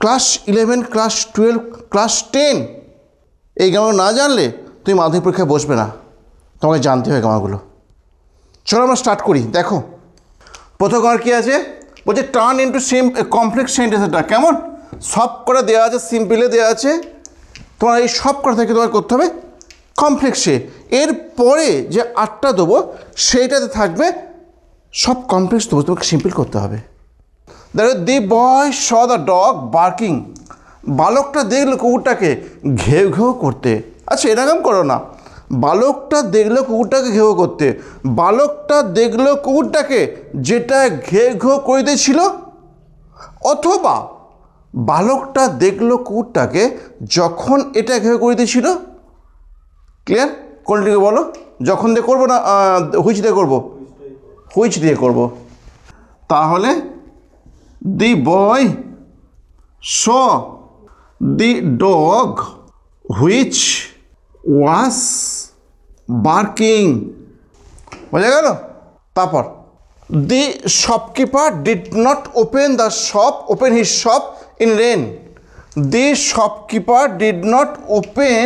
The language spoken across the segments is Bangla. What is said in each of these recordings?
ক্লাস 11, ক্লাস 12, ক্লাস 10 এই গ্রামার না জানলে তুমি মাধ্যমিক পরীক্ষায় বসবে না, তোমাকে জানতে হবে গ্রামারগুলো। চলো আমরা স্টার্ট করি। দেখো প্রথম গ্রামার কী আছে, বলছে টার্ন ইন্টু কমপ্লেক্স সেন্টেন্স। এটা কেমন, সব করে দেওয়া আছে, সিম্পলে দেওয়া আছে, তোমার এই সব করা থেকে তোমার করতে হবে কমপ্লেক্সে। এরপরে যে 8টা দেবো সেইটাতে থাকবে সব কমপ্লেক্স দেবো, তোমাকে সিম্পল করতে হবে। দেখো দি boy saw the dog barking, বালকটা দেখলো কুকুরটাকে ঘেউ ঘেউ করতে। আচ্ছা এরকম করো না, বালকটা দেখলো কুকুরটাকে ঘেউ করতে, বালকটা দেখলো কুকুরটাকে যেটা ঘেউ ঘেউ করে দিয়েছিল, অথবা বালকটা দেখলো কুকুরটাকে যখন এটা ঘেউ করে দিয়েছিল। ক্লিয়ার? কোনটিকে বলো? যখন দিয়ে করবো না হুইচ দিয়ে করবো? হুইচ দিয়ে করবো। তাহলে the boy saw the dog which was barking. বোঝা গেল? তারপর the shopkeeper did not open the shop, open his shop in rain. The shopkeeper did not open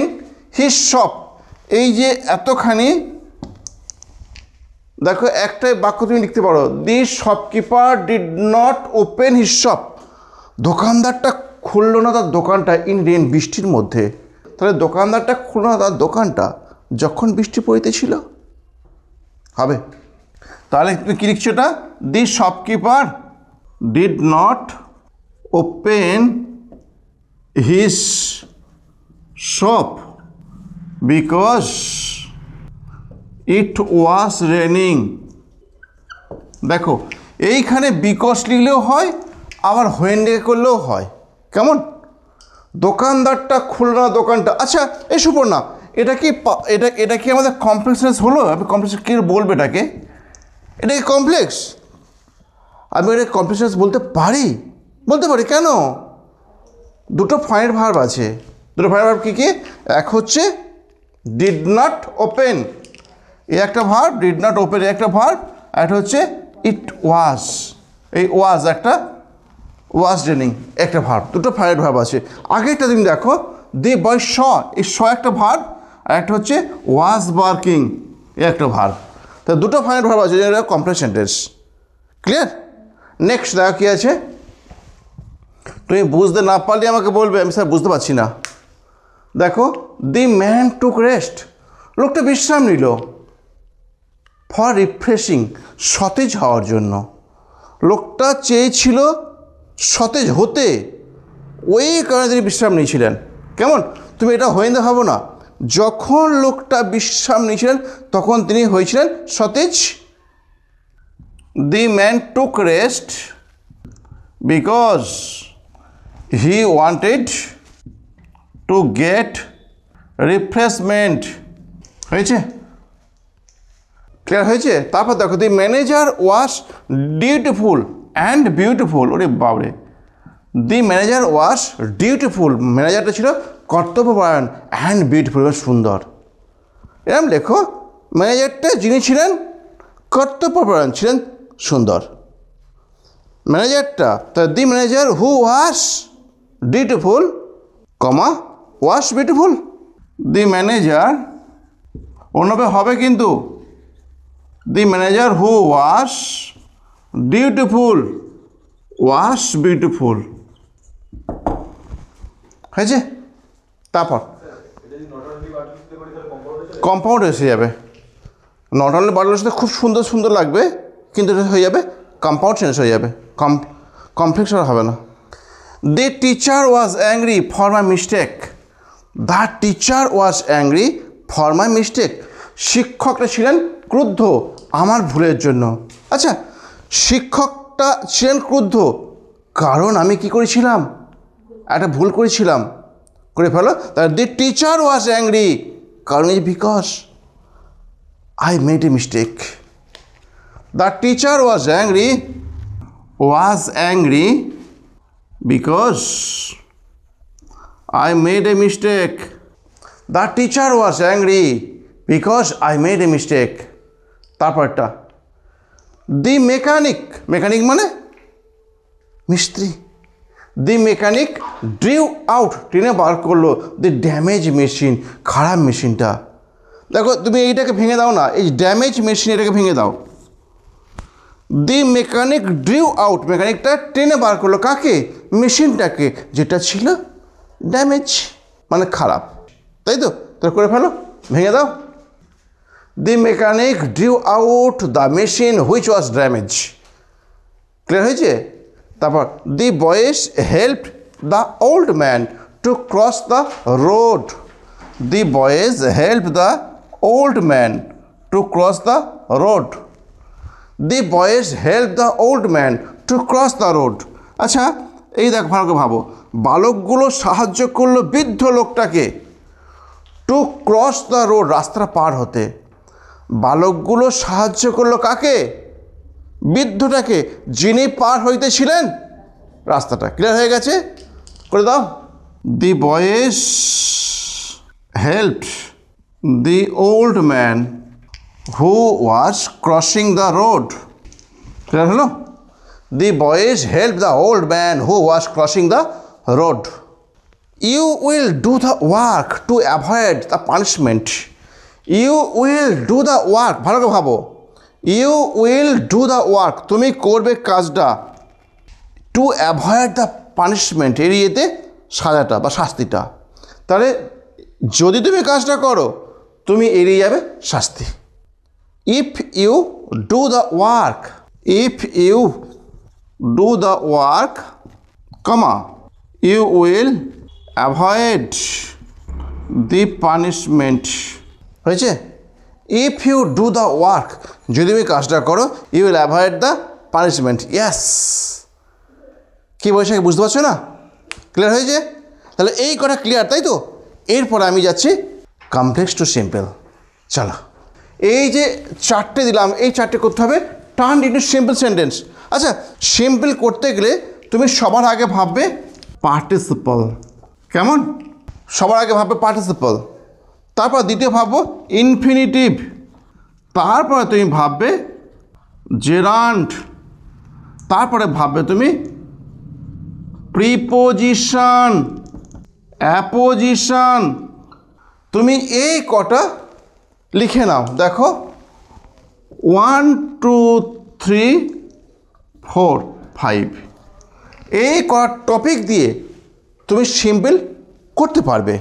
his shop, এই যে এতখানি দেখো একটাই বাক্য তুমি লিখতে পারো, the shopkeeper did not open his shop, দোকানদারটা খুললো না তার দোকানটা ইন রেন, বৃষ্টির মধ্যে। তাহলে দোকানদারটা খুললো না তার দোকানটা যখন বৃষ্টি পড়িতেছিল, হবে? তাহলে তুমি কী লিখছো এটা, the shopkeeper did not open his shop because it was raining. দেখো এইখানে বিকজ লিখলেও হয়, আবার হোয়েন লিখে করলেও হয়। কেমন? দোকানদারটা খুললো না দোকানটা। আচ্ছা এই সুপর্ণা, এটা কি এটা কি আমাদের কমপ্লেক্স হলো? আমি কমপ্লেক্স কী বলবো এটাকে? এটা কি কমপ্লেক্স? আমি এটা কমপ্লেক্স বলতে পারি? বলতে পারি। কেন? দুটো ফাইনাইট ভার্ব আছে। দুটো ফাইনাইট ভার্ব কী কী? এক হচ্ছে ডিড নট ওপেন, এই একটা ভার্ব, ডিড নট ওপেন একটা ভার্ব, আর একটা হচ্ছে ইট ওয়াজ, এই ওয়াজ একটা, ওয়াজ রেনিং একটা ভার্ব। দুটো ফাইনাইট ভার্ব আছে। আগেরটা তুমি দেখো, দি বয় স, এই স একটা ভার্ব, আর একটা হচ্ছে ওয়াজ বার্কিং, এই একটা ভার্ব। তা দুটো ফাইনাইট ভার্ব আছে, যেটা কমপ্লেক্স সেন্টেন্স। ক্লিয়ার? নেক্সট দেখো কী আছে, তুমি বুঝতে না পারলে আমাকে বলবে, আমি স্যার বুঝতে পারছি না। দেখো দি ম্যান টুক রেস্ট, লোকটা বিশ্রাম নিল, ফর রিফ্রেশিং, সতেজ হওয়ার জন্য। লোকটা চেয়েছিল সতেজ হতে, ওই কারণে তিনি বিশ্রাম নিয়েছিলেন। কেমন? তুমি এটা হয়ে ভাবো না, যখন লোকটা বিশ্রাম নিয়েছিলেন তখন তিনি হয়েছিলেন সতেজ। The man took rest because he wanted to get refreshment. হয়েছে? ক্লিয়ার হয়েছে? তারপর দেখো the manager was dutiful and beautiful. ওরে বাবরে, দি ম্যানেজার ওয়াজ ডিউটিফুল, ম্যানেজারটা ছিল কর্তব্যপরায়ণ, অ্যান্ড বিউটিফুল, সুন্দর। এরকম লেখো, ম্যানেজারটা যিনি ছিলেন কর্তব্যপরায়ণ, ছিলেন সুন্দর। ম্যানেজারটা, তা the manager who was dutiful, comma was beautiful. The manager অন্যভাবে হবে কিন্তু, the manager who was dutiful was beautiful. হয়েছে? তারপর কম্পাউন্ড এসে যাবে, নট অনলি বাটলের সাথে খুব সুন্দর সুন্দর লাগবে, কিন্তু এটা হয়ে যাবে কম্পাউন্ড সেন্স হয়ে যাবে, কমপ্লেক্স আর হবে না। The teacher was angry for my mistake, the teacher was angry for my mistake, শিক্ষকটা ছিলেন ক্রুদ্ধ আমার ভুলের জন্য। আচ্ছা শিক্ষকটা ছিলেন ক্রুদ্ধ কারণ আমি কি করেছিলাম, একটা ভুল করেছিলাম, করে ফেলো। তাহলে দি টিচার ওয়াজ অ্যাংরি, কারণ is because I made a mistake. The teacher was angry because I made a mistake. The teacher was angry because I made a mistake. তারপরটা দি মেকানিক, মেকানিক মানে মিস্ত্রি, দি মেকানিক ড্রিউ আউট, টেনে বার করলো দি ড্যামেজ মেশিন, খারাপ মেশিনটা। দেখো তুমি এইটাকে ভেঙে দাও না, এই ড্যামেজ মেশিন এটাকে ভেঙে দাও। দি মেকানিক ড্রিউ আউট, মেকানিকটা টেনে বার করলো কাকে? মেশিনটাকে, যেটা ছিল ড্যামেজ, মানে খারাপ, তাই তো? তোর করে ফেলো, ভেঙে দাও। The mechanic drew out the machine which was damage. Clear হয়েছে? তারপর the boys help the old man to cross the road. The boys help the old man to cross the road. The boys help the old man to cross the road. আচ্ছা এই দেখ, ভালো করে ভাবো, বালকগুলো সাহায্য করলো বৃদ্ধ লোকটাকে টু ক্রস দ্য রোড, রাস্তা পার হতে। বালকগুলো সাহায্য করলো কাকে? বৃদ্ধটাকে, যিনি পার হইতেছিলেন রাস্তাটা। ক্লিয়ার হয়ে গেছে? করে দাও। The boys help the old man who was crossing the road. Clear হলো? The boys help the old man who was crossing the road. You will do the work to avoid the punishment. You will do the work, ভালো করে ভাবো, you will do the work, তুমি করবে কাজটা, টু অ্যাভয়েড দ্য পানিশমেন্ট, এড়িয়েতে সাজাটা বা শাস্তিটা। তাহলে যদি তুমি কাজটা করো তুমি এড়িয়ে যাবে শাস্তি। If you do the work, if you do the work, comma, you will avoid the punishment. হয়েছে? If you do the work, যদি তুমি কাজটা করো, you will avoid the punishment. Yes, কী বলছে বুঝতে পারছো না? ক্লিয়ার হয়েছে? তাহলে এই কটা ক্লিয়ার, তাই তো? এরপর আমি যাচ্ছি কমপ্লেক্স টু সিম্পল। চলো, এই যে চারটে দিলাম, এই চারটে করতে হবে টার্ন ইন্টু সিম্পল সেন্টেন্স। আচ্ছা, সিম্পল করতে গেলে তুমি সবার আগে ভাববে পার্টিসিপল। কেমন? সবার আগে ভাববে পার্টিসিপল, তারপর দ্বিতীয় ভাববো ইনফিনিটিভ, তারপরে তুমি ভাববে জেরান্ড, তারপরে ভাববে তুমি প্রিপোজিশন, অ্যাপোজিশন। তুমি এই কটা লিখে নাও। দেখো 1 2 3 4 5, এই কটা টপিক দিয়ে তুমি সিম্পল করতে পারবে।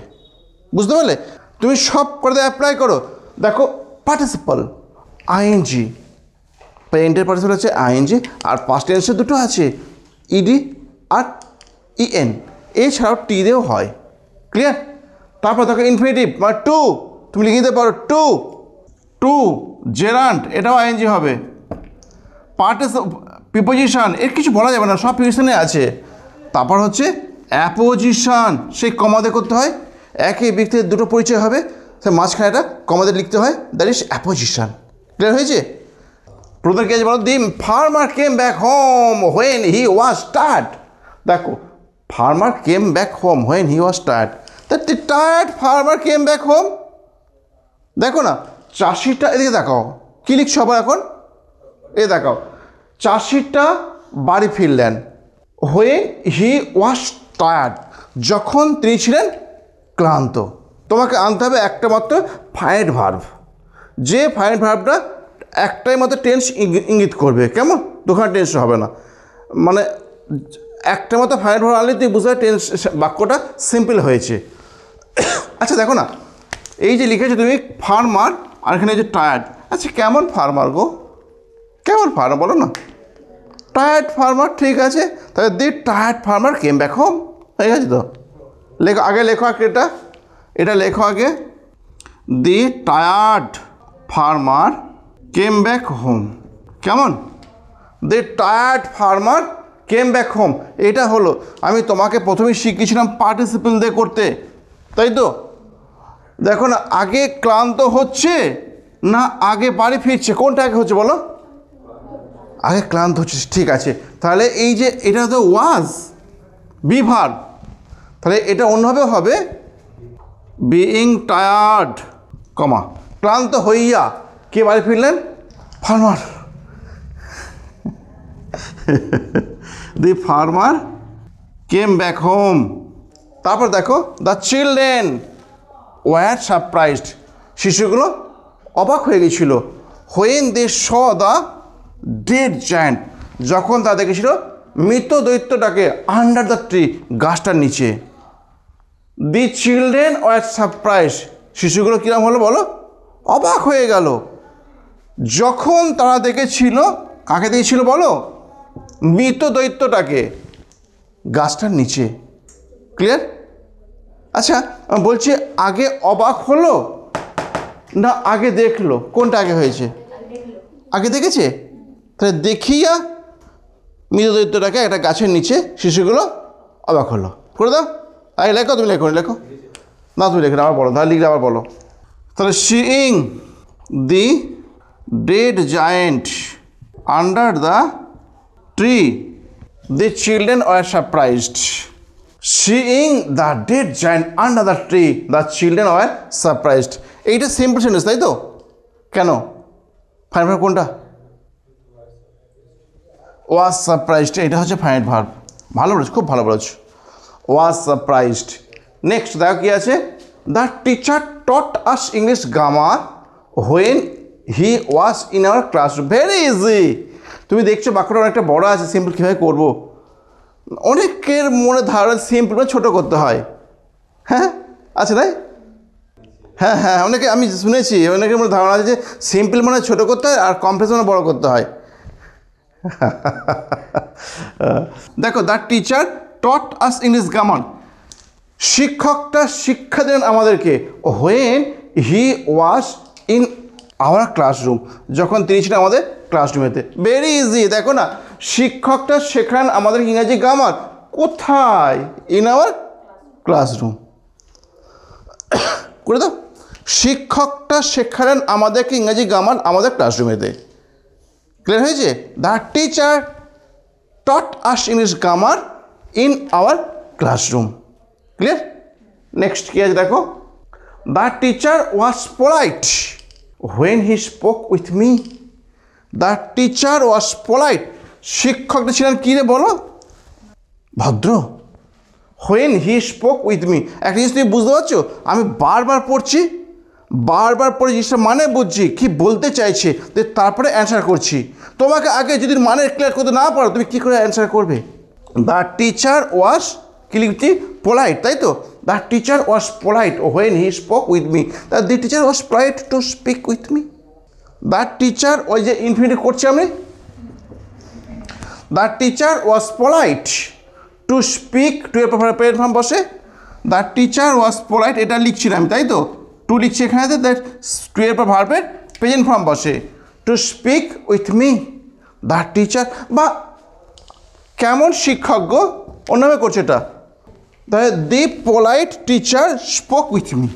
বুঝতে পারলে? তুমি সব করে অ্যাপ্লাই করো। দেখো পার্টিসিপল আইএনজি, প্রেজেন্টের পার্টিসিপল হচ্ছে আইএনজি, আর পাস্ট টেন্সে দুটো আছে ইডি আর ইএন, এছাড়াও টি দিয়েও হয়। ক্লিয়ার? তারপর দেখো ইনফিনিটিভ মানে টু, তুমি লিখে দিতে পারো টু, টু জেরান্ট, এটাও আইএনজি হবে। প্রিপোজিশন, এর কিছু বলা যাবে না, সব প্রিপোজিশনে আছে। তারপর হচ্ছে অ্যাপোজিশন, সেই কমাতে করতে হয়, একই ব্যক্তির দুটো পরিচয় হবে, সে মাঝখানে একটা কমাতে লিখতে হয়, দ্যাট ইজ অ্যাপোজিশন। ক্লিয়ার হয়েছে? প্রথম কি আছে বলো? The farmer came back home when he was tired. দেখো farmer came back home when he was tired, that the tired farmer came back home. দেখো না, চাষিটা, এদিকে দেখাও, কী লিখছো আবার এখন? এ দেখাও, চাষিটা বাড়ি ফিরলেন, হোয়েন হি ওয়াজ টায়ার্ড, যখন তিনি ছিলেন ক্লান্ত। তোমাকে আনতে হবে একটা মাত্র ফাইনাইট ভার্ব, যে ফাইনাইট ভার্বটা একটাই মাত্র টেন্স ইঙ্গিত করবে। কেমন? দুখানা টেন্স হবে না, মানে একটা মাত্র ফাইনাইট ভার্ব আনলে তুই বুঝতে টেন্স, বাক্যটা সিম্পল হয়েছে। আচ্ছা দেখো না, এই যে লিখেছো তুমি ফার্মার, আর এখানে যে টায়ার্ড। আচ্ছা কেমন ফার্মার গো? কেমন ফার্মার বলো না? টায়ার্ড ফার্মার, ঠিক আছে। তাহলে the tired farmer came back home, হয়ে গেছে তো? লেখো আগে, লেখো আগে, এটা লেখো আগে, the tired farmer came back home. কেমন? The tired farmer came back home, এটা হলো, আমি তোমাকে প্রথমেই শিখিয়েছিলাম পার্টিসিপল দিয়ে করতে, তাই তো? দেখো না, আগে ক্লান্ত হচ্ছে না আগে বাড়ি ফিরছে, কোনটা আগে হচ্ছে বলো? আগে ক্লান্ত হচ্ছে, ঠিক আছে। তাহলে এই যে এটা তো ওয়াজ বি ভার্ব, তাহলে এটা অন্যভাবে হবে বিইং টায়ার্ড, কমা, ক্লান্ত হইয়া কে বাড়ি ফিরলেন? Farmer. The farmer came back home, তারপর দেখো দ্য চিলড্রেন ওয়ার সারপ্রাইজড, শিশুগুলো অবাক হয়ে গেছিল। When they saw the dead giant, যখন তা দেখেছিল মৃত দৈত্যটাকে আন্ডার দ্য ট্রি, গাছটার নিচে। দি চিলড্রেন ওয়ার সারপ্রাইজ, শিশুগুলো কীরকম হলো বলো? অবাক হয়ে গেল যখন তারা দেখেছিল, কাকে দেখেছিল বলো? মৃত দৈত্যটাকে গাছটার নিচে। ক্লিয়ার? আচ্ছা বলছি, আগে অবাক হলো না আগে দেখলো? কোনটা আগে হয়েছে? আগে দেখেছে। তাহলে দেখিয়া মৃত দৈত্যটাকে একটা গাছের নিচে শিশুগুলো অবাক হলো। করে দাও। আগে লেখো, তুমি লেখো, লেখো না, তুমি লেখো, আবার বলো, তাহলে লিখলে আবার বলো। তাহলে seeing the dead giant under the tree, the children were surprised. Seeing the dead giant under the tree, the children were surprised. এইটা সিম্পল সেন্টেন্স, তাই তো? কেন? ফাইনাল ভার্ব কোনটা? ওয়াজ সারপ্রাইজড, এটা হচ্ছে ফাইনাল ভার্ব। ভালো বলেছ, খুব ভালো বলেছ। Was surprised. নেক্সট দেখো কি আছে? The teacher taught us English grammar when he was in our classroom. Very easy. তুমি দেখছো বাক্যটা অনেকটা বড় আছে, সিম্পল কীভাবে করবো? অনেকের মনে ধারণা সিম্পল মানে ছোটো করতে হয়। হ্যাঁ আচ্ছা তাই? হ্যাঁ হ্যাঁ, অনেকে আমি শুনেছি, অনেকের মনে ধারণা আছে যে সিম্পল মানে ছোটো করতে হয় আর কমপ্লেক্স মানে বড়ো করতে হয়। দেখো, the teacher taught us English grammar, শিক্ষকটা শিক্ষা দেন আমাদেরকে। When he was in our classroom, যখন তিনি ছিলেন আমাদের ক্লাসরুমেতে। Very easy. দেখো না, শিক্ষকটা শেখান আমাদের ইংরাজি গ্রামার কোথায়? In our classroom. করে দাও। শিক্ষকটা শেখালেন আমাদেরকে ইংরাজি গ্রামার আমাদের ক্লাসরুমেতে। ক্লিয়ার হয়েছে? The teacher taught us English grammar in our classroom. Clear? Next কী আছে দেখো? The teacher was polite when he spoke with me. The teacher was polite, শিক্ষকটা ছিলেন কী রে বলো? ভদ্র। When he spoke with me, একটা জিনিস তুমি বুঝতে পারছো? আমি বারবার পড়ছি, বারবার পড়ে জিনিসটা মানে বুঝছি কী বলতে চাইছে, তারপরে অ্যান্সার করছি। তোমাকে আগে যদি মানে ক্লিয়ার করতে না পারো, তুমি কী করে অ্যান্সার করবে? দ্য টিচার ওয়াজ কি লিখছি? পোলাইট, তাই তো? The teacher was polite when he spoke with me. The teacher was polite to speak with me. The teacher, ওই যে ইনফিনিটিভ করছি আমি, the teacher was polite to speak, to এর প্রেজেন্ট ফর্ম বসে। দ্য টিচার ওয়াজ পোলাইট, এটা লিখছি না আমি, তাই তো? টু লিখছি এখানে, দ্যাট টু এর পর ভার্বের প্রেজেন্ট ফর্ম বসে। To speak with me. The teacher, বা কেমন শিক্ষক গো, অন্যভাবে করছে এটা। তাহলে the polite teacher spoke with me,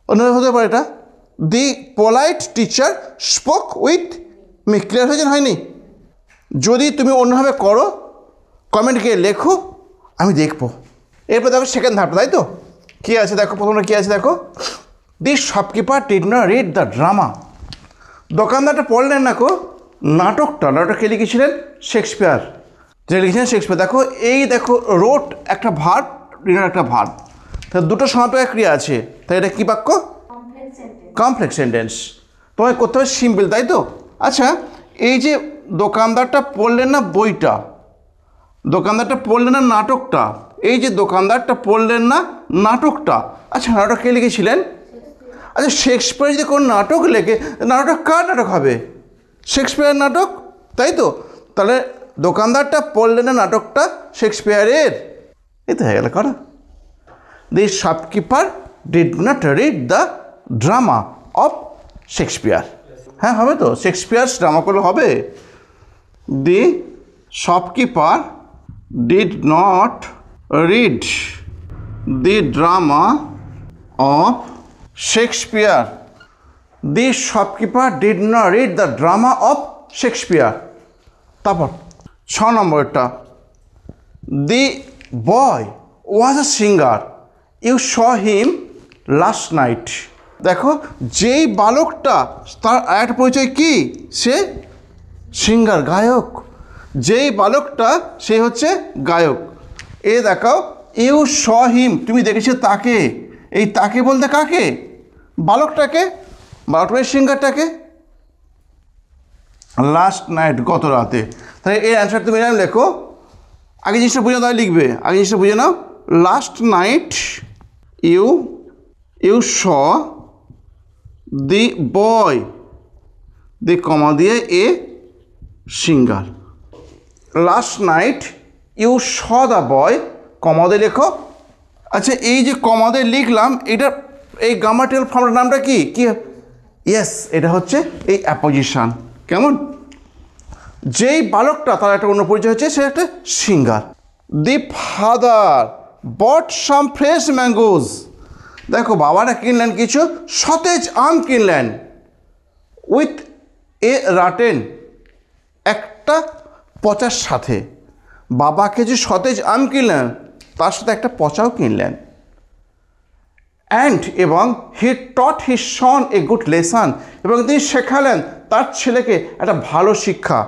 অন্যভাবে হতে পারে এটা। The polite teacher spoke with me. Clear হয়েছে? হয়নি? যদি তুমি অন্যভাবে করো কমেন্ট গিয়ে লেখো, আমি দেখবো। এরপর দেখো সেকেন্ড ধাপটা, তাই তো? কী আছে দেখো, প্রথমে কী আছে দেখো? The shopkeeper did not read the drama. দোকানদারটা পড়লেন না কো নাটকটা। নাটককে লিখেছিলেন শেক্সপিয়ার, যেটা লিখেছিলেন শেক্সপিয়ার। দেখো এই দেখো, রোট একটা ভার্ব, রিডার একটা ভার্ব, তাহলে দুটো সমাপেক্ষক ক্রিয়া আছে। তাই এটা কী বাক্য? Complex sentence. তোমায় করতে হবে সিম্পল, তাই তো? আচ্ছা, এই যে দোকানদারটা পড়লেন না বইটা, দোকানদারটা পড়লেন না নাটকটা, এই যে দোকানদারটা পড়লেন না নাটকটা। আচ্ছা, নাটক কে লিখেছিলেন? আচ্ছা, শেক্সপিয়ার যদি কোনো নাটক লেখে, নাটক কার নাটক হবে? শেক্সপিয়ারের নাটক, তাই তো? তাহলে দোকানদারটা পড়লেন না নাটকটা শেক্সপিয়ারের। এই তো হয়ে গেল করা। The shopkeeper did not read the drama of Shakespeare. হ্যাঁ হবে তো, শেক্সপিয়ার ড্রামা করলে হবে। The shopkeeper did not read the drama of Shakespeare. The shopkeeper did not read the drama of Shakespeare. তারপর 6 নম্বরটা, the boy was a singer you saw him last night. দেখো, যেই বালকটা, তার আরেকটা পরিচয় কি? সে সিঙ্গার, গায়ক। যেই বালকটা সে হচ্ছে গায়ক। এ দেখাও ইউ স হিম, তুমি দেখেছো তাকে। এই তাকে বলতে কাকে? বালকটাকে, বালকটাকে সিঙ্গারটাকে। লাস্ট নাইট, গত রাতে। তাহলে এর অ্যান্সার তুমি এরকম লেখো। আগে জিনিসটা বুঝে নাও, তাহলে লিখবে। আগে জিনিসটা বুঝে নাও। Last night you saw the boy, the comma দিয়ে a singer. Last night you saw the boy, comma দিয়ে লেখো। আচ্ছা, এই যে কমা দিয়ে লিখলাম, এটা এই গ্রামাটিক্যাল ফর্মটার নামটা কি? ইয়েস, এটা হচ্ছে এই অ্যাপোজিশন। কেমন? যেই বালকটা, তার একটা অন্য পরিচয় হচ্ছে, সে একটা সিঙ্গার। দি father bought some fresh mangoes, দেখো বাবারা কিনলেন কিছু সতেজ আম কিনলেন। উইথ এ রাটেন, একটা পচার সাথে। বাবা কিছু সতেজ আম কিনলেন, তার সাথে একটা পচাও কিনলেন। অ্যান্ড এবং he taught his son a good lesson, এবং তিনি শেখালেন তার ছেলেকে একটা ভালো শিক্ষা।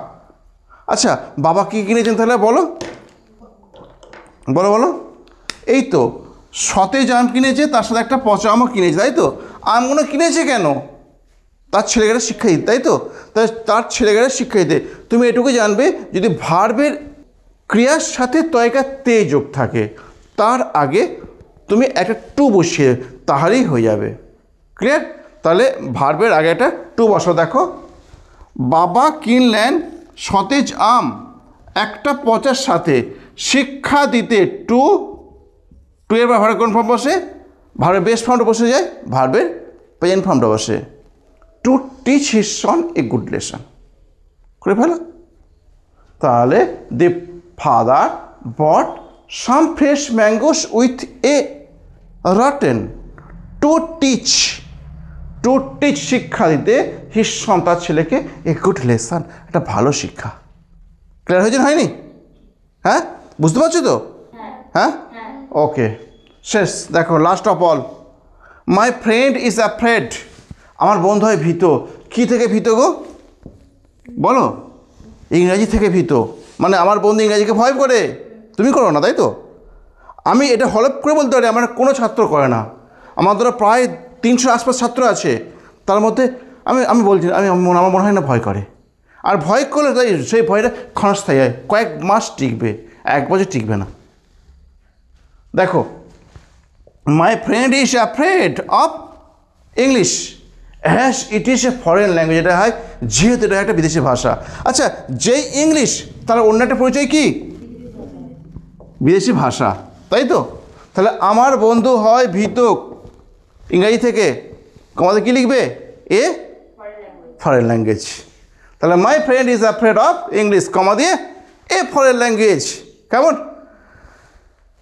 আচ্ছা, বাবা কী কিনেছেন তাহলে বলো বলো বলো? এই তো সতেজ আম কিনেছে, তার সাথে একটা পচা আমও কিনেছে, তাই তো? আমগুলো কিনেছে কেন? তার ছেলেকে শিক্ষা দিতে, তাই তো? তার ছেলেকে শিক্ষা দিতে। তুমি এটুকু জানবে, যদি ভার্বের ক্রিয়ার সাথে তয়কা তে যোগ থাকে, তার আগে তুমি একটা টু বসিয়ে, তাহলেই হয়ে যাবে। ক্লিয়ার? তাহলে ভার্বের আগে একটা টু বসো। দেখো, বাবা কিনলেন সতেজ আম একটা পচার সাথে, শিক্ষা দিতে টু। টু এর ভার্বের কোন ফর্ম বসে? ভার্বের বেস ফর্মটা বসে যায়, ভার্বের প্রেজেন্ট ফর্মটা বসে। To teach his son a good lesson. করে ফেলো। তাহলে the father bought some fresh mangoes with a rotten to teach শিক্ষা দিতে হিজ সন, তার ছেলেকে এ গুড লেসন, একটা ভালো শিক্ষা। ক্লিয়ার হয়েছে? হয়নি? হ্যাঁ, বুঝতে পারছো তো? হ্যাঁ, ওকে, শেষ। দেখো, last of all, my friend is afraid, আমার বন্ধু হয় ভীত। কী থেকে ভীত গো? বলো। ইংরাজি থেকে ভীত, মানে আমার বন্ধু ইংরাজিকে ভয় করে। তুমি করো না, তাই তো? আমি এটা হলপ করে বলতে পারি, আমার কোনো ছাত্র করে না। আমাদের প্রায় 300 আশপাশ ছাত্র আছে, তার মধ্যে আমি বলছি, আমার মনে হয় না ভয় করে। আর ভয় করলে তাই সেই ভয়টা ক্ষণস্থায়ী হয়, কয়েক মাস টিকবে, 1 বছর টিকবে না। দেখো, মাই friend is afraid of English as it is a foreign language, এটা হয় যেহেতু এটা একটা বিদেশি ভাষা। আচ্ছা, যেই ইংলিশ, তার অন্য একটা পরিচয় কি? বিদেশি ভাষা, তাই তো? তাহলে আমার বন্ধু হয় ভীত ইংরাজি থেকে, তোমাদের কী লিখবে? A foreign language. তাহলে my friend is afraid of English, comma দিয়ে এ ফরেন ল্যাঙ্গুয়েজ। কেমন?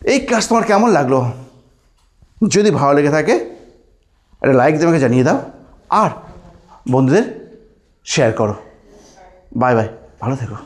এই ক্লাস তোমার কেমন লাগলো? যদি ভালো লেগে থাকে একটা লাইক দিয়ে আমাকে জানিয়ে দাও, আর বন্ধুদের শেয়ার করো। বাই বাই, ভালো থেকো।